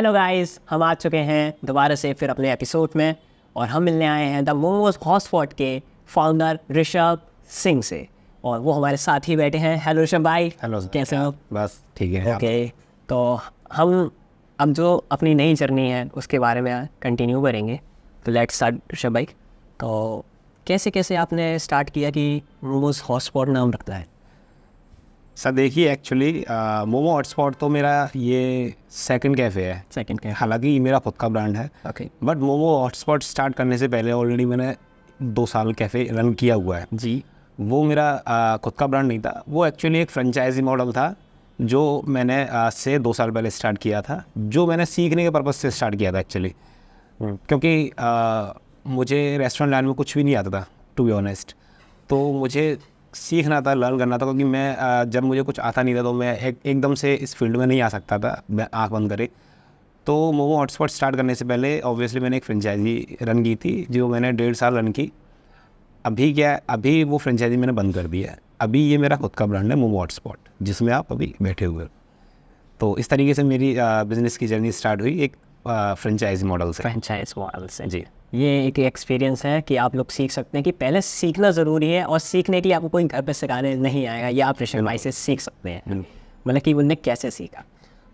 Hello guys, हम आ चुके हैं दोबारा से फिर अपने एपिसोड में और हम मिलने आए हैं द मोमोज हॉटस्पॉट के फाउंडर ऋषभ सिंह से और वो हमारे साथ ही बैठे हैं। हेलो ऋषभ भाई, हेलो, कैसे हो? बस ठीक है। ओके, तो हम अब जो अपनी नई जर्नी है उसके बारे में कंटिन्यू करेंगे। तो लेट्स स्टार्ट ऋषभ भाई। तो कैसे कैसे आपने स्टार्ट किया कि मोमोज हॉटस्पॉट नाम रखता है? सर देखिए, एक्चुअली मोमो हॉटस्पॉट तो मेरा ये सेकंड कैफ़े है। सेकंड के हालांकि ये मेरा खुद का ब्रांड है, okay but momo hotspot start करने से पहले ऑलरेडी मैंने 2 साल कैफ़े रन किया हुआ है जी। वो मेरा खुद का ब्रांड नहीं था, वो एक्चुअली एक फ्रेंचाइजी मॉडल था जो मैंने आज से 2 साल पहले स्टार्ट किया था, जो मैंने सीखने के पर्पज़ से स्टार्ट किया था एक्चुअली। क्योंकि मुझे रेस्टोरेंट लाइन में कुछ भी नहीं आता था, टू बी ऑनेस्ट। तो मुझे सीखना था, लर्न करना था, क्योंकि मैं जब मुझे कुछ आता नहीं था तो मैं एकदम से इस फील्ड में नहीं आ सकता था आँख बंद करे। तो मोमो हॉटस्पॉट स्टार्ट करने से पहले ऑब्वियसली मैंने एक फ्रेंचाइजी रन की थी जो मैंने 1.5 साल रन की। अभी क्या है, अभी वो फ्रेंचाइजी मैंने बंद कर दी है। अभी ये मेरा खुद का ब्रांड है मोमो हॉटस्पॉट, जिसमें आप अभी बैठे हुए हो। तो इस तरीके से मेरी बिज़नेस की जर्नी स्टार्ट हुई एक फ्रेंचाइजी मॉडल से। फ्रेंचाइज मॉडल से जी। ये एक एक्सपीरियंस है कि आप लोग सीख सकते हैं कि पहले सीखना ज़रूरी है और सीखने के लिए आपको कोई घर पे सिखाने नहीं आएगा, या आप ऋषभ भाई से सीख सकते हैं, मतलब कि उनने कैसे सीखा।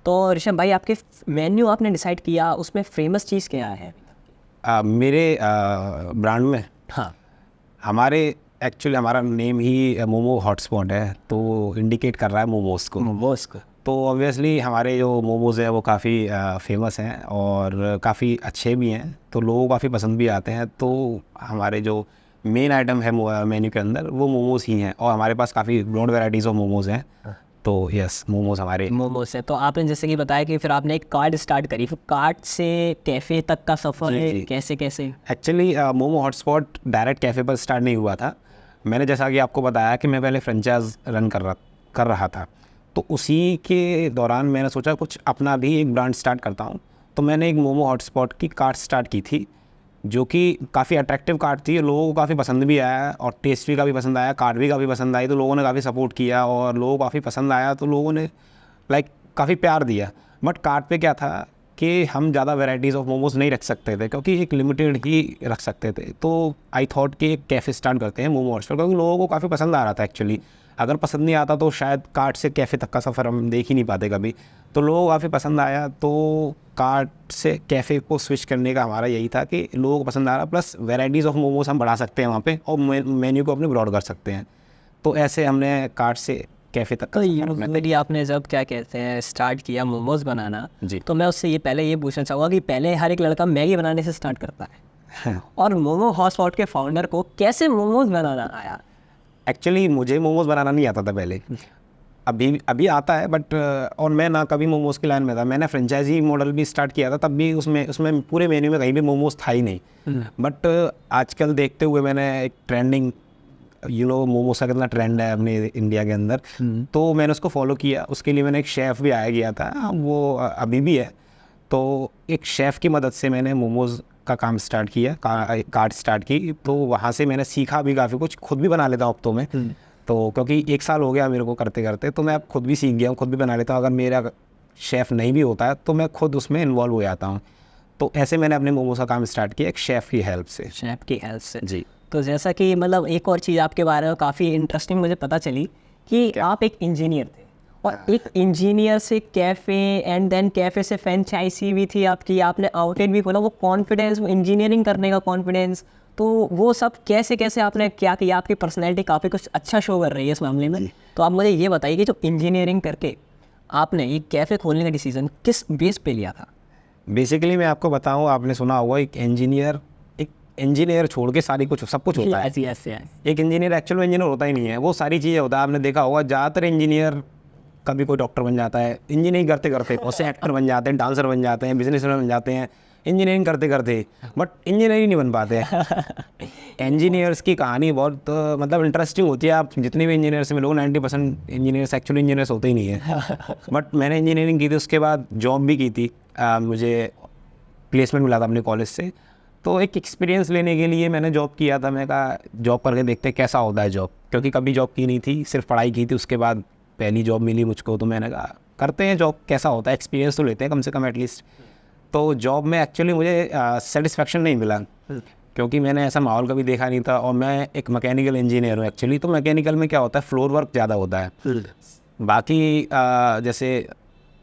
तो ऋषभ भाई, आपके मेन्यू आपने डिसाइड किया, उसमें फेमस चीज़ क्या है? मेरे ब्रांड में हाँ, हमारे एक्चुअली हमारा नेम ही मोमो हॉटस्पॉट है, तो इंडिकेट कर रहा है मोमोज़ को। मोमोज को। तो ऑब्वियसली हमारे जो मोमोज़ हैं वो काफ़ी फेमस हैं और काफ़ी अच्छे भी हैं, तो लोगों को काफ़ी पसंद भी आते हैं। तो हमारे जो मेन आइटम है मेन्यू के अंदर वो मोमोज़ ही हैं, और हमारे पास काफ़ी ब्रॉड वैराइटीज़ ऑफ मोमोज़ हैं। तो यस, मोमोज़ हमारे मोमोज से तो आपने जैसे कि बताया कि फिर आपने एक कार्ड स्टार्ट करी, फिर कार्ड से कैफ़े तक का सफ़र जी, है, जी। कैसे कैसे? Actually momo hotspot direct cafe पर स्टार्ट नहीं हुआ था। मैंने जैसा कि आपको बताया कि मैं पहले फ्रेंचाइज रन कर रहा था, तो उसी के दौरान मैंने सोचा कुछ अपना भी एक ब्रांड स्टार्ट करता हूँ। तो मैंने एक मोमो हॉटस्पॉट की कार्ट स्टार्ट की थी, जो कि काफ़ी अट्रैक्टिव कार्ट थी, लोगों को काफ़ी पसंद भी आया और टेस्ट भी काफ़ी पसंद आया, कार्ट भी काफ़ी पसंद आई, तो लोगों ने काफ़ी सपोर्ट किया और लोगों को काफ़ी पसंद आया, तो लोगों ने लाइक काफ़ी प्यार दिया। बट कार्ट पे क्या था कि हम ज़्यादा वैराइटीज़ ऑफ मोमोज़ नहीं रख सकते थे, क्योंकि एक लिमिटेड ही रख सकते थे। तो आई थॉट कि एक कैफ़े स्टार्ट करते हैं मोमो हॉटस्पॉट, क्योंकि लोगों को काफ़ी पसंद आ रहा था एक्चुअली। अगर पसंद नहीं आता तो शायद कार्ट से कैफ़े तक का सफ़र हम देख ही नहीं पाते कभी। तो लोगों को काफ़ी पसंद आया, तो कार्ट से कैफ़े को स्विच करने का हमारा यही था कि लोगों को पसंद आ रहा, प्लस वैराइटीज़ ऑफ मोमोज़ हम बढ़ा सकते हैं वहाँ पे और मेन्यू को अपने ब्रॉड कर सकते हैं। तो ऐसे हमने कार्ट से कैफ़े तक का तो सफ़र अपना यूजुअली आपने जब क्या कहते हैं स्टार्ट किया मोमोज बनाना, जी। तो मैं उससे पहले ये पूछना चाहूँगा कि पहले हर एक लड़का मैगी बनाने से स्टार्ट करता है, हाँ। और मोमो हॉटस्पॉट के फाउंडर को कैसे मोमोज बनाना आया? एक्चुअली मुझे मोमोज़ बनाना नहीं आता था पहले, अभी अभी आता है, बट और मैं ना कभी मोमोज़ की लाइन में था। मैंने फ्रेंचाइजी मॉडल भी स्टार्ट किया था, तब भी उसमें पूरे मेन्यू में कहीं भी मोमोज़ था ही नहीं। बट आजकल देखते हुए मैंने एक ट्रेंडिंग मोमोज़ का कितना ट्रेंड है अपने इंडिया के अंदर, तो मैंने उसको फॉलो किया। उसके लिए मैंने एक शेफ़ भी आया गया था, वो अभी भी है। तो एक शेफ़ की मदद से मैंने मोमोज़ का काम स्टार्ट किया, कार्ट स्टार्ट की। तो वहाँ से मैंने सीखा भी काफ़ी कुछ, खुद भी बना लेता हूँ अब तो मैं। तो क्योंकि 1 साल हो गया मेरे को करते करते, तो मैं अब खुद भी सीख गया हूँ, खुद भी बना लेता हूँ। अगर मेरा शेफ़ नहीं भी होता है तो मैं खुद उसमें इन्वॉल्व हो जाता हूँ। तो ऐसे मैंने अपने मोमोज़ का काम स्टार्ट किया एक शेफ़ की हेल्प से। शेफ की हेल्प से। जी। तो जैसा कि मतलब एक और चीज़ आपके बारे में काफ़ी इंटरेस्टिंग मुझे पता चली कि आप एक इंजीनियर थे, और एक इंजीनियर से कैफ़े एंड देन कैफ़े से फ्रेंचाइजी भी थी आपकी, आपने आउटलेट भी खोला। वो कॉन्फिडेंस, वो इंजीनियरिंग करने का कॉन्फिडेंस, तो वो सब कैसे कैसे आपने क्या किया? आपकी पर्सनैलिटी काफ़ी कुछ अच्छा शो कर रही है इस मामले में। तो आप मुझे ये बताइए कि जो इंजीनियरिंग करके आपने ये कैफ़े खोलने का डिसीज़न किस बेस पे लिया था? बेसिकली मैं आपको बताऊँ, आपने सुना होगा एक इंजीनियर छोड़ के सब कुछ होता है। ऐसी ऐसे है। एक इंजीनियर एक्चुअल में इंजीनियर होता ही नहीं है, वो सारी चीज़ें होता है। आपने देखा होगा ज़्यादातर इंजीनियर, कभी कोई डॉक्टर बन जाता है इंजीनियरिंग करते करते, बहुत से एक्टर बन जाते हैं, डांसर बन जाते हैं, बिजनेसमैन बन जाते हैं इंजीनियरिंग करते करते, बट इंजीनियर नहीं बन पाते हैं। इंजीनियर्स की कहानी बहुत मतलब इंटरेस्टिंग होती है। आप जितने भी इंजीनियर से मिलोगे 90% इंजीनियर्स एक्चुअली इंजीनियर्स होते ही नहीं है। बट मैंने इंजीनियरिंग की थी, उसके बाद जॉब भी की थी। मुझे प्लेसमेंट मिला था अपने कॉलेज से, तो एक एक्सपीरियंस लेने के लिए मैंने जॉब किया था। मैं कहा जॉब करके देखते कैसा होता है जॉब, क्योंकि कभी जॉब की नहीं थी, सिर्फ पढ़ाई की थी। उसके बाद पहली जॉब मिली मुझको, तो मैंने कहा करते हैं जॉब, कैसा होता है, एक्सपीरियंस तो लेते हैं कम से कम एटलीस्ट। तो जॉब में एक्चुअली मुझे सेटिस्फेक्शन नहीं मिला, क्योंकि मैंने ऐसा माहौल कभी देखा नहीं था। और मैं एक मैकेनिकल इंजीनियर हूँ एक्चुअली, तो मैकेनिकल में क्या होता है, फ्लोर वर्क ज़्यादा होता है। बाकी जैसे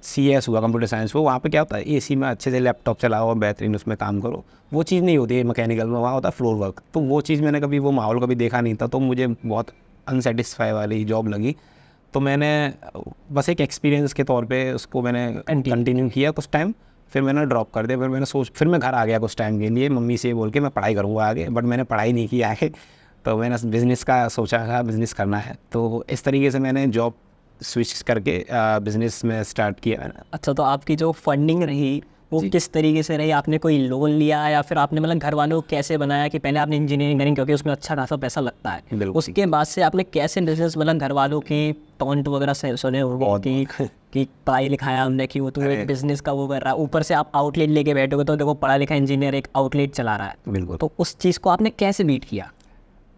CS हुआ, कंप्यूटर साइंस हुआ, वहाँ पे क्या होता है, AC में अच्छे से लैपटॉप चलाओ और बेहतरीन उसमें काम करो, वो चीज़ नहीं होती है मैकेनिकल में, वहाँ होता है फ्लोर वर्क। तो वो चीज़ मैंने कभी, वो माहौल कभी देखा नहीं था, तो मुझे बहुत अनसेटिस्फाई वाली जॉब लगी। तो मैंने बस एक एक्सपीरियंस के तौर पे उसको मैंने कंटिन्यू किया कुछ टाइम, फिर मैंने ड्रॉप कर दिया। फिर मैं घर आ गया कुछ टाइम के लिए, मम्मी से बोल के मैं पढ़ाई करूँगा आगे, बट मैंने पढ़ाई नहीं की आगे। तो मैंने बिज़नेस का सोचा था, बिज़नेस करना है, तो इस तरीके से मैंने जॉब स्विच करके बिज़नेस में स्टार्ट किया मैंने। अच्छा, तो आपकी जो फंडिंग रही वो किस तरीके से रही? आपने कोई लोन लिया या फिर आपने मतलब घर वालों को कैसे बनाया कि पहले आपने इंजीनियरिंग करें, क्योंकि उसमें अच्छा खासा पैसा लगता है, बिल्कुल। उसके बाद से आपने कैसे बिजनेस, मतलब घर वालों की टॉन्ट वगैरह से सुने होंगे कि पढ़ाई लिखाया हमने कि वो तो एक बिजनेस का वो कर रहा है, ऊपर से आप आउटलेट लेके बैठोगे तो देखो पढ़ा लिखा इंजीनियर एक आउटलेट चला रहा है। बिल्कुल। तो उस चीज़ को आपने कैसे बीट किया?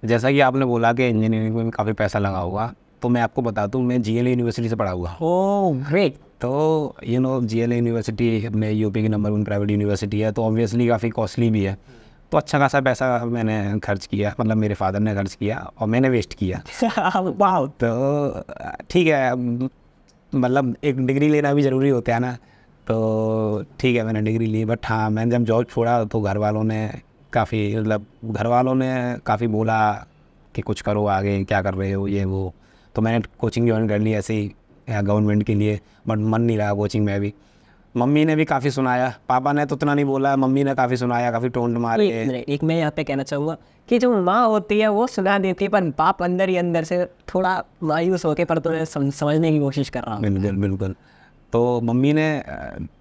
जैसा कि आपने बोला कि इंजीनियरिंग में काफ़ी पैसा लगा हुआ, तो मैं आपको बता दूं, मैं GLA यूनिवर्सिटी से पढ़ा हुआ। Oh great. तो GLA यूनिवर्सिटी अपने यूपी की नंबर 1 प्राइवेट यूनिवर्सिटी है, तो ऑब्वियसली काफ़ी कॉस्टली भी है। तो अच्छा खासा पैसा मैंने खर्च किया, मतलब मेरे फादर ने खर्च किया और मैंने वेस्ट किया। वाह। तो ठीक है, मतलब एक डिग्री लेना भी ज़रूरी होता है ना, तो ठीक है मैंने डिग्री ली। बट हाँ, मैंने जब जॉब छोड़ा तो घर वालों ने काफ़ी बोला कि कुछ करो आगे, क्या कर रहे हो ये वो। तो मैंने कोचिंग ज्वाइन कर ली ऐसे ही गवर्नमेंट के लिए, बट मन नहीं लगा कोचिंग में भी। मम्मी ने भी काफ़ी सुनाया, पापा ने तो उतना नहीं बोला, मम्मी ने काफ़ी सुनाया, काफ़ी टोंट मारे। एक मैं यहाँ पे कहना चाहूँगा कि जो माँ होती है वो सुना देती है, पर बाप अंदर ही अंदर से थोड़ा मायूस होके पर तो समझने की कोशिश कर रहा हूँ। बिल्कुल बिल्कुल। तो मम्मी ने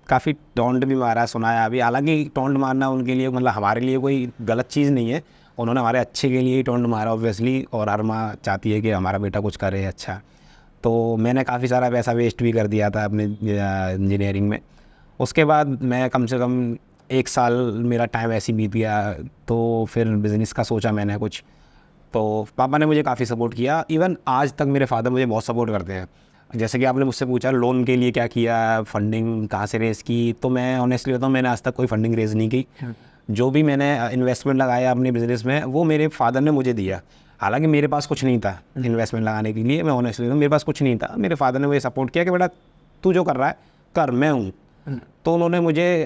काफ़ी टोंट भी मारा, सुनाया भी। हालांकि टोंट मारना उनके लिए, मतलब हमारे लिए कोई गलत चीज़ नहीं है, उन्होंने हमारे अच्छे के लिए ही टोंट मारा ऑब्वियसली। और हर माँ चाहती है कि हमारा बेटा कुछ करे अच्छा। तो मैंने काफ़ी सारा पैसा वेस्ट भी कर दिया था अपने इंजीनियरिंग में। उसके बाद मैं कम से कम 1 साल मेरा टाइम ऐसे ही बीत गया। तो फिर बिज़नेस का सोचा मैंने कुछ, तो पापा ने मुझे काफ़ी सपोर्ट किया। इवन आज तक मेरे फादर मुझे बहुत सपोर्ट करते हैं। जैसे कि आपने मुझसे पूछा लोन के लिए क्या किया, फंडिंग कहाँ से रेज़ की, तो मैं ऑनेस्टली बताऊँ, मैंने आज तक कोई फंडिंग रेज़ नहीं की। जो भी मैंने इन्वेस्टमेंट लगाया अपने बिज़नेस में, वो मेरे फादर ने मुझे दिया। हालांकि मेरे पास कुछ नहीं था इन्वेस्टमेंट लगाने के लिए, मैं ऑनेस्टली बताऊँ, मेरे पास कुछ नहीं था। मेरे फादर ने मुझे सपोर्ट किया कि बेटा तू जो कर रहा है कर, मैं हूँ। तो उन्होंने मुझे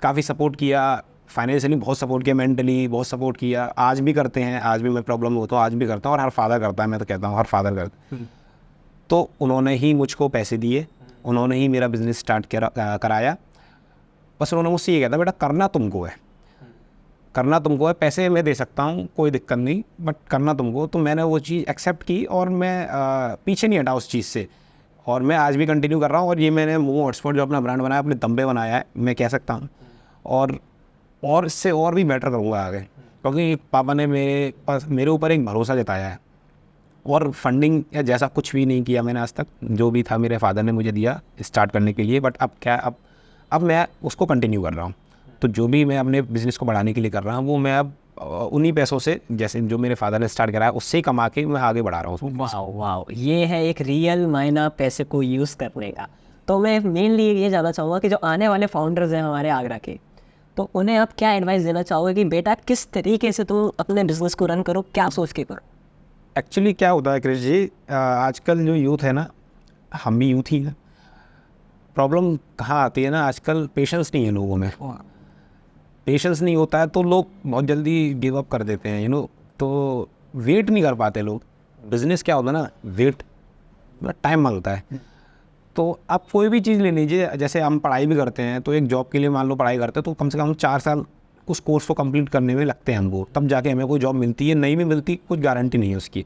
काफ़ी सपोर्ट किया, फाइनेंशियली बहुत सपोर्ट किया, मेंटली बहुत सपोर्ट किया। आज भी करते हैं, आज भी मैं प्रॉब्लम होता हूँ आज भी करता हूँ, और हर फादर करता है, मैं तो कहता हूँ हर फादर करता है। तो उन्होंने ही मुझको पैसे दिए, उन्होंने ही मेरा बिज़नेस स्टार्ट कराया। बस उन्होंने मुझसे ये कहता बेटा करना तुमको है, करना तुमको है, पैसे मैं दे सकता हूँ कोई दिक्कत नहीं, बट करना तुमको। तो मैंने वो चीज़ एक्सेप्ट की और मैं पीछे नहीं हटा उस चीज़ से, और मैं आज भी कंटिन्यू कर रहा हूँ। और ये मैंने मोमो हॉटस्पॉट जो अपना ब्रांड बनाया, अपने दम पे बनाया है, मैं कह सकता हूँ। और इससे और भी बेटर करूँगा आगे, क्योंकि पापा ने मेरे ऊपर एक भरोसा जताया है। और फंडिंग या जैसा कुछ भी नहीं किया मैंने आज तक, जो भी था मेरे फादर ने मुझे दिया स्टार्ट करने के लिए। बट अब मैं उसको कंटिन्यू कर रहा हूँ। तो जो भी मैं अपने बिज़नेस को बढ़ाने के लिए कर रहा हूँ, वो मैं अब उन्हीं पैसों से, जैसे जो मेरे फादर ने स्टार्ट कराया, उससे ही कमा के मैं आगे बढ़ा रहा हूँ। वाह वाह, ये है एक रियल मायना पैसे को यूज़ करने का। तो मैं मेनली ये जानना चाहूँगा कि जो आने वाले फाउंडर्स हैं हमारे आगरा के, तो उन्हें आप क्या एडवाइस देना चाहोगे कि बेटा किस तरीके से तुम अपने बिजनेस को रन करो, क्या सोच के करो? एक्चुअली क्या होता है क्रिश जी, आजकल जो यूथ है ना, हम भी यूथ ही हैं। प्रॉब्लम कहाँ आती है ना, आजकल पेशेंस नहीं है लोगों में। पेशेंस नहीं होता है तो लोग बहुत जल्दी गिव अप कर देते हैं, तो वेट नहीं कर पाते लोग। बिज़नेस क्या होता है ना, वेट टाइम मांगता है। तो आप कोई भी चीज़ ले लीजिए, जैसे हम पढ़ाई भी करते हैं, तो एक जॉब के लिए मान लो पढ़ाई करते हैं, तो कम से कम 4 साल उस कोर्स को कंप्लीट करने में लगते हैं हमको, तब जाके हमें कोई जॉब मिलती है। नहीं भी मिलती, कुछ गारंटी नहीं है उसकी।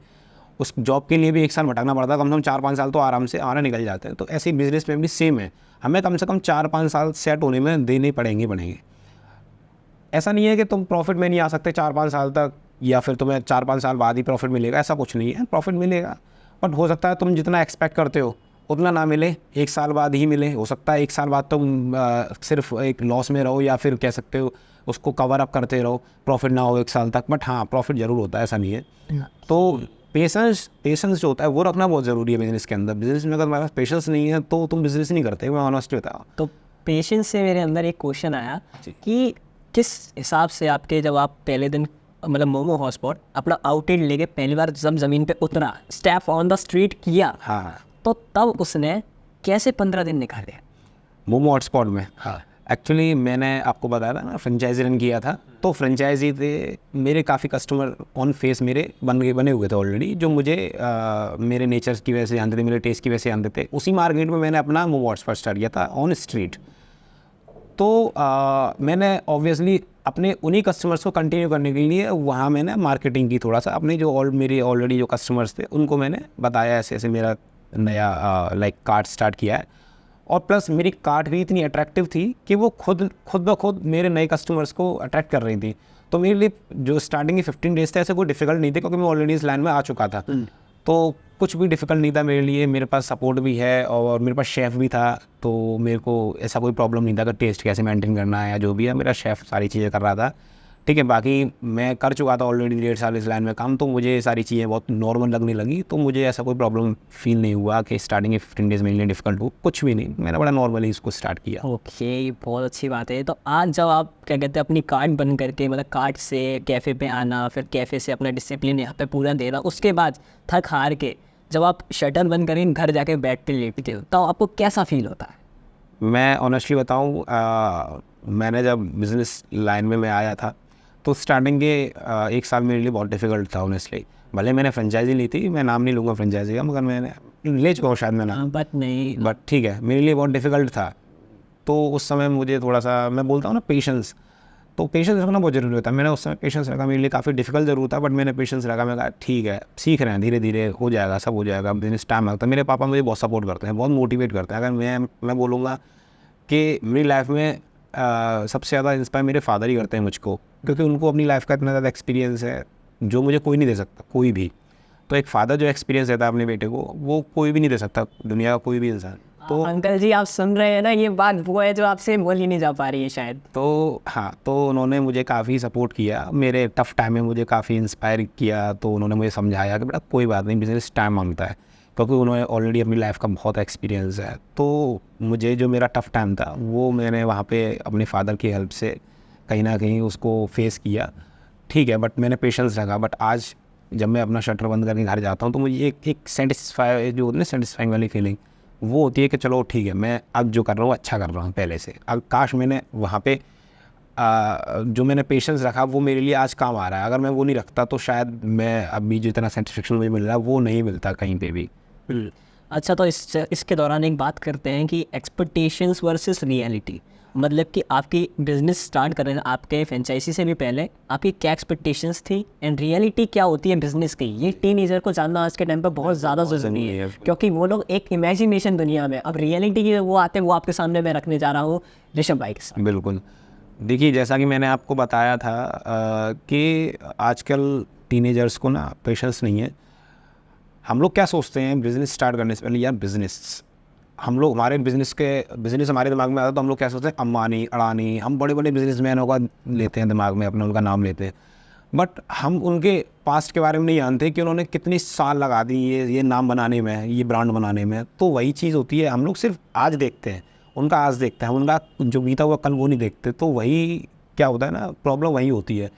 उस जॉब के लिए भी 1 साल भटकना पड़ता है, कम से कम 4-5 साल तो आराम से हमारे निकल जाते हैं। तो ऐसे ही बिज़नेस में भी सेम है, हमें कम से कम 4-5 साल सेट होने में देने पड़ेंगे। ऐसा नहीं है कि तुम प्रॉफिट में नहीं आ सकते 4-5 साल तक, या फिर तुम्हें 4-5 साल बाद ही प्रॉफिट मिलेगा, ऐसा कुछ नहीं है। प्रॉफिट मिलेगा, बट हो सकता है तुम जितना एक्सपेक्ट करते हो उतना ना मिले, 1 साल बाद ही मिले। हो सकता है 1 साल बाद तुम सिर्फ एक लॉस में रहो, या फिर कह सकते हो उसको कवर अप करते रहो, प्रॉफिट ना हो 1 साल तक। बट हाँ, प्रॉफिट ज़रूर होता है, ऐसा नहीं है। तो पेशेंस जो होता है वो रखना बहुत ज़रूरी है बिज़नेस के अंदर। बिज़नेस में अगर तुम्हारे पास पेशेंस नहीं है तो तुम बिज़नेस नहीं करते, मैं ऑनेस्टली बताऊँ। तो पेशेंस से मेरे अंदर एक क्वेश्चन आया कि किस हिसाब से आपके जब आप पहले दिन मतलब मोमो हॉटस्पॉट अपना आउटलेट लेके पहली बार जब ज़मीन पे उतरा, स्टेप ऑन द स्ट्रीट किया, हाँ, तो तब उसने कैसे 15 दिन निकाले? मोमो हॉटस्पॉट में हाँ। एक्चुअली मैंने आपको बताया था ना, फ्रेंचाइजी रन किया था, तो फ्रेंचाइजी थे मेरे काफ़ी कस्टमर ऑन फेस मेरे बने हुए थे ऑलरेडी, जो मुझे मेरे नेचर की वजह से जानते थे, मेरे टेस्ट की वजह से जानते थे। उसी मार्केट में मैंने अपना मोमो हॉटस्पॉट स्टार्ट किया था ऑन स्ट्रीट। तो मैंने ऑब्वियसली अपने उन्हीं कस्टमर्स को कंटिन्यू करने के लिए वहाँ मैंने मार्केटिंग की थोड़ा सा, अपने जो मेरे ऑलरेडी जो कस्टमर्स थे उनको मैंने बताया ऐसे ऐसे मेरा नया लाइक कार्ट स्टार्ट किया है। और प्लस मेरी कार्ट भी इतनी अट्रैक्टिव थी कि वो खुद ब खुद मेरे नए कस्टमर्स को अट्रैक्ट कर रही थी। तो मेरे लिए जो स्टार्टिंग के 15 डेज थे ऐसे कोई डिफिकल्ट नहीं थे, क्योंकि मैं ऑलरेडी इस लाइन में आ चुका था। तो कुछ भी डिफ़िकल्ट नहीं था मेरे लिए, मेरे पास सपोर्ट भी है और मेरे पास शेफ़ भी था, तो मेरे को ऐसा कोई प्रॉब्लम नहीं था कि टेस्ट कैसे मेंटेन करना है या जो भी है, मेरा शेफ़ सारी चीज़ें कर रहा था। ठीक है, बाकी मैं कर चुका था ऑलरेडी 1.5 साल इस लाइन में काम, तो मुझे ये सारी चीज़ें बहुत नॉर्मल लगने लगी। तो मुझे ऐसा कोई प्रॉब्लम फील नहीं हुआ कि स्टार्टिंग के 15 डेज़ मेरे लिए डिफ़िकल्ट हो, कुछ भी नहीं, मैंने बड़ा नॉर्मली इसको स्टार्ट किया। ओके, बहुत अच्छी बात है। तो आज जब आप क्या कहते हैं अपनी कार्ट बंद करके मतलब कार्ट से कैफ़े पे आना, फिर कैफ़े से अपना डिसिप्लिन यहाँ पे पूरा देना, उसके बाद थक हार के जब आप शटर बंद करें घर जाके बेड पे लेटते हो, तो आपको कैसा फील होता है? मैं ऑनेस्टली बताऊँ, मैंने जब बिज़नेस लाइन में मैं आया था तो स्टार्टिंग के 1 साल मेरे लिए बहुत डिफ़िकल्ट था ऑनेस्टली। भले मैंने फ्रेंचाइजी ली थी, मैं नाम नहीं लूँगा फ्रेंचाइजी का, मगर मैंने ले चुका हूँ शायद मैं नाम, बट ठीक है, मेरे लिए बहुत डिफ़िकल्ट था। तो उस समय मुझे थोड़ा सा, मैं बोलता हूँ ना पेशेंस, तो पेशेंस रखना बहुत ज़रूरी होता है। मैंने उस समय पेशेंस रखा, मेरे लिए काफ़ी डिफ़िकल्ट ज़रूर था, बट मैंने पेशेंस रखा। मैं कहा ठीक है, सीख रहे हैं, धीरे धीरे हो जाएगा, सब हो जाएगा, बिज़नेस टाइम लगता है। मेरे पापा मुझे बहुत सपोर्ट करते हैं, बहुत मोटिवेट करते हैं। अगर मैं बोलूँगा कि मेरी लाइफ में सबसे ज़्यादा इंस्पायर मेरे फादर ही करते हैं मुझको, क्योंकि उनको अपनी लाइफ का इतना ज़्यादा एक्सपीरियंस है जो मुझे कोई नहीं दे सकता, कोई भी। तो एक फ़ादर जो एक्सपीरियंस देता है अपने बेटे को, वो कोई भी नहीं दे सकता, दुनिया का कोई भी इंसान। तो अंकल जी आप सुन रहे हैं ना, ये बात वो है जो आपसे बोल ही नहीं जा पा रही है शायद। तो हाँ, तो उन्होंने मुझे काफ़ी सपोर्ट किया, मेरे टफ़ टाइम में मुझे काफ़ी इंस्पायर किया। तो उन्होंने मुझे समझाया कि बेटा कोई बात नहीं, बिज़नेस टाइम मांगता है, क्योंकि उन्होंने ऑलरेडी अपनी लाइफ का बहुत एक्सपीरियंस है। तो मुझे जो मेरा टफ़ टाइम था वो मैंने वहाँ पे अपने फादर की हेल्प से कहीं ना कहीं उसको फेस किया। ठीक है, बट मैंने पेशेंस रखा। बट आज जब मैं अपना शटर बंद करके घर जाता हूँ तो मुझे एक सेटिस्फाई जो होती है ना, सेटिस्फाइंग वाली फीलिंग, वो होती है कि चलो ठीक है, मैं अब जो कर रहा हूँ अच्छा कर रहा हूँ पहले से। अब काश मैंने वहाँ पे जो मैंने पेशेंस रखा वो मेरे लिए आज काम आ रहा है। अगर मैं वो नहीं रखता तो शायद मैं अभी जितना सेटिस्फेक्शन मुझे मिल रहा है वो नहीं मिलता कहीं पे भी। अच्छा, तो इसके दौरान एक बात करते हैं कि एक्सपेक्टेशंस वर्सेस रियलिटी, मतलब कि आपकी बिजनेस स्टार्ट कर रहे हैं, आपके फ्रेंचाइजी से भी पहले आपकी क्या एक्सपेक्टेशंस थी एंड रियलिटी क्या होती है बिजनेस की, ये टीनेजर को जानना आज के टाइम पर बहुत ज़्यादा ज़रूरी है, क्योंकि वो लोग एक इमेजिनेशन दुनिया में, अब रियलिटी की वो आते हैं, वो आपके सामने मैं रखने जा रहा हूँ ऋषभ भाई के साथ। बिल्कुल, देखिए जैसा कि मैंने आपको बताया था कि आजकल टीनेजर्स को ना पेशेंस नहीं है। हम लोग क्या सोचते हैं बिज़नेस स्टार्ट करने से पहले, यार बिज़नेस, हम लोग हमारे बिज़नेस हमारे दिमाग में आता है तो हम लोग क्या सोचते हैं, अंबानी, अडानी, हम बड़े बड़े बिजनेसमैनों का लेते हैं दिमाग में, अपने उनका नाम लेते हैं। बट हम उनके पास्ट के बारे में नहीं जानते कि उन्होंने कितनी साल लगा दी ये नाम बनाने में, ये ब्रांड बनाने में। तो वही चीज़ होती है, हम लोग सिर्फ आज देखते हैं, उनका आज देखते हैं, उनका जो बीता हुआ कल वो नहीं देखते। तो वही क्या होता है ना, प्रॉब्लम वही होती है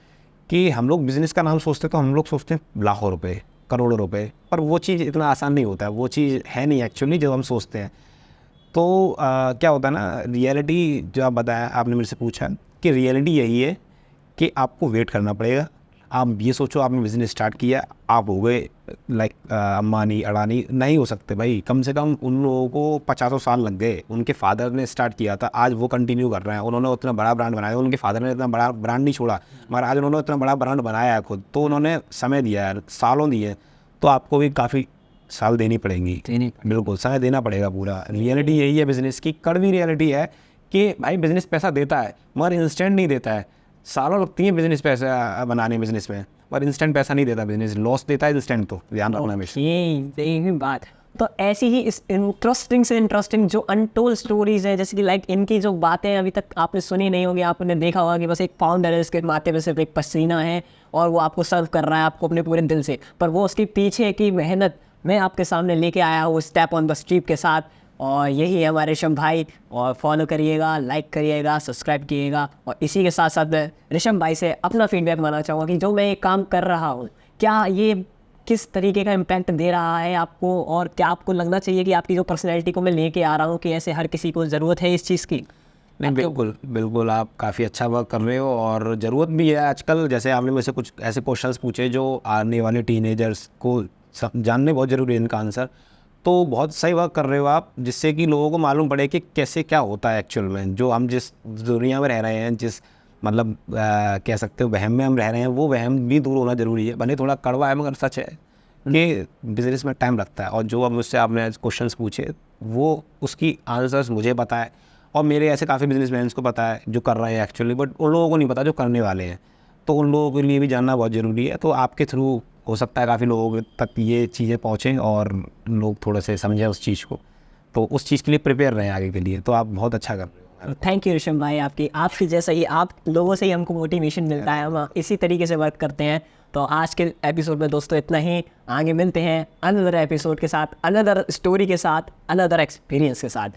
कि हम लोग बिज़नेस का नाम सोचते तो हम लोग सोचते हैं लाखों रुपए, करोड़ों रुपए, पर वो चीज़ इतना आसान नहीं होता है, वो चीज़ है नहीं एक्चुअली जब हम सोचते हैं। तो क्या होता है ना, रियलिटी जो आप बताया, आपने मेरे से पूछा कि रियलिटी यही है कि आपको वेट करना पड़ेगा। आप ये सोचो आपने बिज़नेस स्टार्ट किया, आप हो गए लाइक अंबानी, अडानी, नहीं हो सकते भाई। कम से कम उन लोगों को 50 साल लग गए, उनके फादर ने स्टार्ट किया था, आज वो कंटिन्यू कर रहे हैं, उन्होंने उतना बड़ा ब्रांड बनाया, उनके फादर ने इतना बड़ा ब्रांड नहीं छोड़ा, मगर आज उन्होंने इतना बड़ा ब्रांड बनाया है खुद। तो उन्होंने समय दिया है, सालों दिए, तो आपको भी काफ़ी साल देनी पड़ेंगी। बिल्कुल, समय देना पड़ेगा पूरा। रियलिटी यही है बिज़नेस की, कड़वी रियलिटी है कि भाई बिज़नेस पैसा देता है मगर इंस्टेंट नहीं देता है। सालों लगती है बिज़नेस पैसा बनाने बिज़नेस में, पर इंस्टेंट पैसा नहीं देता बिज़नेस, लॉस देता है इंस्टेंट। तो ध्यान रखना हमेशा। यही बात। तो ऐसी ही इस इंटरेस्टिंग से इंटरेस्टिंग जो अनटोल्ड स्टोरीज है, जैसे कि लाइक इनकी जो बातें अभी तक आपने सुनी नहीं होगी, आपने देखा होगा कि बस एक फाउंडर है, इसके माथे पे सिर्फ एक पसीना है और वो आपको सर्व कर रहा है आपको अपने पूरे दिल से, पर वो उसके पीछे की मेहनत मैं आपके सामने लेके आया हूँ स्टेप ऑन द स्ट्रीट के साथ। और यही है हमारे ऋषभ भाई। और फॉलो करिएगा, लाइक करिएगा, सब्सक्राइब कीजिएगा। और इसी के साथ साथ मैं ऋषभ भाई से अपना फीडबैक मांगना चाहूँगा कि जो मैं ये काम कर रहा हूँ, क्या ये किस तरीके का इम्पैक्ट दे रहा है आपको, और क्या आपको लगना चाहिए कि आपकी जो पर्सनैलिटी को मैं लेके आ रहा हूँ कि ऐसे हर किसी को ज़रूरत है इस चीज़ की? नहीं, बिल्कुल बिल्कुल, आप काफ़ी अच्छा वर्क कर रहे हो और ज़रूरत भी है आजकल। जैसे आपने मुझसे कुछ ऐसे क्वेश्चंस पूछे जो आने वाले टीनेजर्स को जानने बहुत ज़रूरी है इनका आंसर, तो बहुत सही वर्क कर रहे हो आप, जिससे कि लोगों को मालूम पड़े कि कैसे क्या होता है एक्चुअल में। जो हम जिस दुनिया में रह रहे हैं, जिस मतलब कह सकते हो वहम में हम रह रहे हैं, वो वहम भी दूर होना ज़रूरी है। भले थोड़ा कड़वा है मगर सच है कि बिज़नेस में टाइम लगता है। और जो अब मुझसे आपने क्वेश्चंस पूछे वो उसकी आंसर्स मुझे पता है, और मेरे ऐसे काफ़ी बिजनेसमैन को पता है जो कर रहे हैं एक्चुअली, बट उन लोगों को नहीं पता जो करने वाले हैं। तो उन लोगों के लिए भी जानना बहुत ज़रूरी है। तो आपके थ्रू हो सकता है काफ़ी लोगों तक ये चीज़ें पहुँचें और लोग थोड़े से समझें उस चीज़ को, तो उस चीज़ के लिए प्रिपेयर रहें आगे के लिए। तो आप बहुत अच्छा कर रहे हो। थैंक यू ऋषभ भाई, आपकी जैसा ही आप लोगों से ही हमको मोटिवेशन मिलता है, हम इसी तरीके से वर्क करते हैं। तो आज के एपिसोड में दोस्तों इतना ही। आगे मिलते हैं अनदर एपिसोड के साथ, अनदर स्टोरी के साथ, अनदर एक्सपीरियंस के साथ।